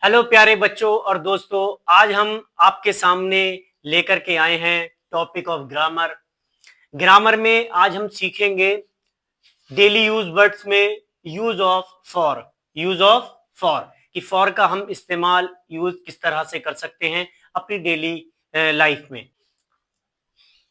Hello प्यारे बच्चों और दोस्तों, आज हम आपके सामने लेकर के आए हैं टॉपिक ऑफ ग्रामर। ग्रामर में आज हम सीखेंगे डेली यूज वर्ड्स में use of for. Use of for कि फॉर का हम इस्तेमाल यूज किस तरह से कर सकते हैं अपनी डेली लाइफ में।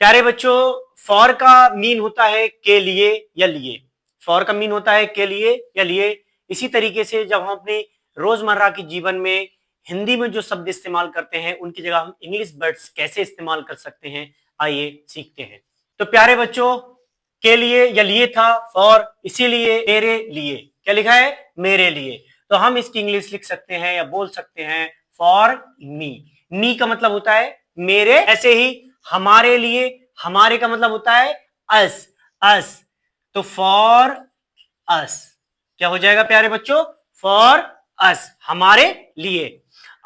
प्यारे बच्चों, फॉर का मीन होता है के लिए या लिए। फॉर का मीन होता है के लिए या लिए। इसी तरीके से जब हम अपने रोजमर्रा के जीवन में हिंदी में जो शब्द इस्तेमाल करते हैं उनकी जगह हम इंग्लिश वर्ड्स कैसे इस्तेमाल कर सकते हैं, आइए सीखते हैं। तो प्यारे बच्चों, के लिए या लिए था फॉर, इसीलिए मेरे लिए। क्या लिखा है? मेरे लिए। तो हम इसकी इंग्लिश लिख सकते हैं या बोल सकते हैं फॉर मी। मी का मतलब होता है मेरे। ऐसे ही हमारे लिए, हमारे का मतलब होता है अस। अस, तो फॉर अस क्या हो जाएगा प्यारे बच्चों? फॉर अस, हमारे लिए।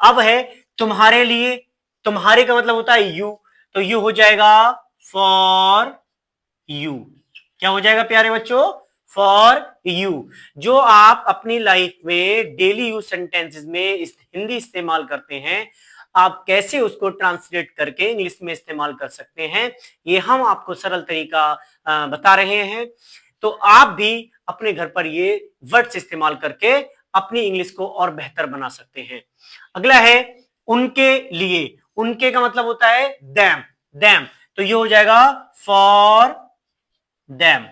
अब है तुम्हारे लिए। तुम्हारे का मतलब होता है यू, तो यू हो जाएगा फॉर यू। क्या हो जाएगा प्यारे बच्चों? For you. जो आप अपनी लाइफ में डेली यूज सेंटेंसेस में हिंदी इस्तेमाल करते हैं, आप कैसे उसको ट्रांसलेट करके इंग्लिश में इस्तेमाल कर सकते हैं, ये हम आपको सरल तरीका बता रहे हैं। तो आप भी अपने घर पर ये वर्ड्स इस्तेमाल करके अपनी इंग्लिश को और बेहतर बना सकते हैं। अगला है उनके लिए। उनके का मतलब होता है देम। देम, तो ये हो जाएगा फॉर देम।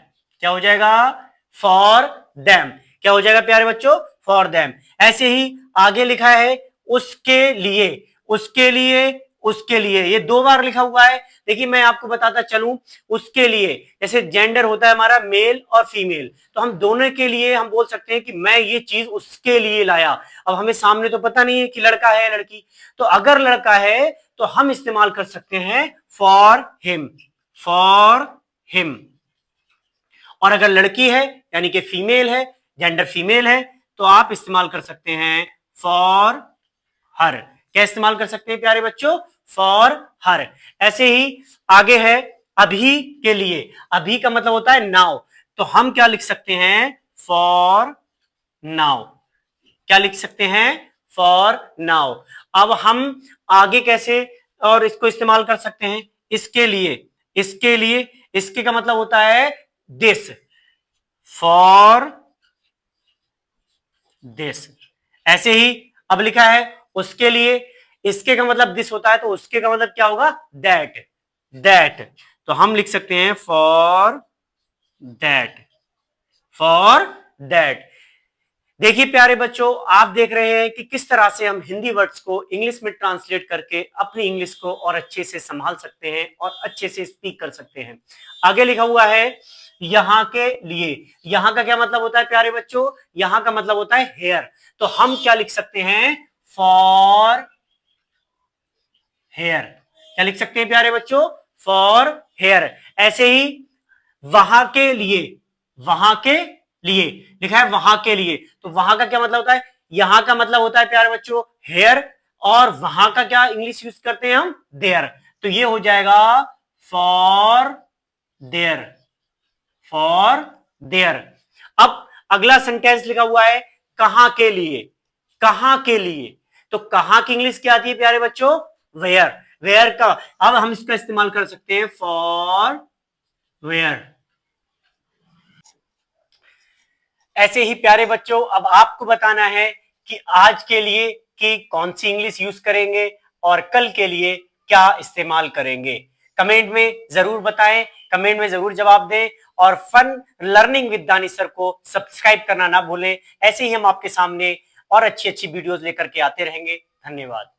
क्या हो जाएगा? For them. क्या हो जाएगा प्यारे बच्चों? For them. ऐसे ही आगे लिखा है उसके लिए। उसके लिए, उसके लिए, ये दो बार लिखा हुआ है। देखिए मैं आपको बताता चलूं, उसके लिए जैसे जेंडर होता है हमारा मेल और फीमेल, तो हम दोनों के लिए हम बोल सकते हैं कि मैं ये चीज उसके लिए लाया। अब हमें सामने तो पता नहीं है कि लड़का है या लड़की, तो अगर लड़का है तो हम इस्तेमाल कर सकते हैं फॉर हिम। For him. और अगर लड़की है यानी कि फीमेल है, जेंडर फीमेल है, तो आप इस्तेमाल कर सकते हैं फॉर हर। क्या इस्तेमाल कर सकते हैं प्यारे बच्चों? For her. ऐसे ही आगे है अभी के लिए। अभी का मतलब होता है नाउ, तो हम क्या लिख सकते हैं? For now. क्या लिख सकते हैं? For now. अब हम आगे कैसे और इसको इस्तेमाल कर सकते हैं? इसके लिए। इसके लिए, इसके का मतलब होता है दिस। For this. ऐसे ही अब लिखा है उसके लिए। इसके का मतलब दिस होता है, तो उसके का मतलब क्या होगा? दैट। दैट, तो हम लिख सकते हैं फॉर दैट। For that. देखिए प्यारे बच्चों, आप देख रहे हैं कि किस तरह से हम हिंदी वर्ड्स को इंग्लिश में ट्रांसलेट करके अपनी इंग्लिश को और अच्छे से संभाल सकते हैं और अच्छे से स्पीक कर सकते हैं। आगे लिखा हुआ है यहां के लिए। यहां का क्या मतलब होता है प्यारे बच्चों? यहां का मतलब होता है हेयर, तो हम क्या लिख सकते हैं? For hair. क्या लिख सकते हैं प्यारे बच्चों? For hair. ऐसे ही वहां के लिए। वहां के लिए लिखा है, वहां के लिए, तो वहां का क्या मतलब होता है? यहां का मतलब होता है प्यारे बच्चों हेयर, और वहां का क्या इंग्लिश यूज करते हैं हम? देयर। तो ये हो जाएगा फॉर देयर। For their. अब अगला सेंटेंस लिखा हुआ है कहां के लिए। कहां के लिए, तो कहां की इंग्लिश क्या आती है प्यारे बच्चों? वेयर। वेयर का अब हम इसका इस्तेमाल कर सकते हैं फॉर वेयर। ऐसे ही प्यारे बच्चों, अब आपको बताना है कि आज के लिए कि कौन सी इंग्लिश यूज करेंगे और कल के लिए क्या इस्तेमाल करेंगे। कमेंट में जरूर बताएं, कमेंट में जरूर जवाब दें, और fun learning with Danish sir को सब्सक्राइब करना ना भूलें। ऐसे ही हम आपके सामने और अच्छी अच्छी वीडियोस लेकर के आते रहेंगे। धन्यवाद।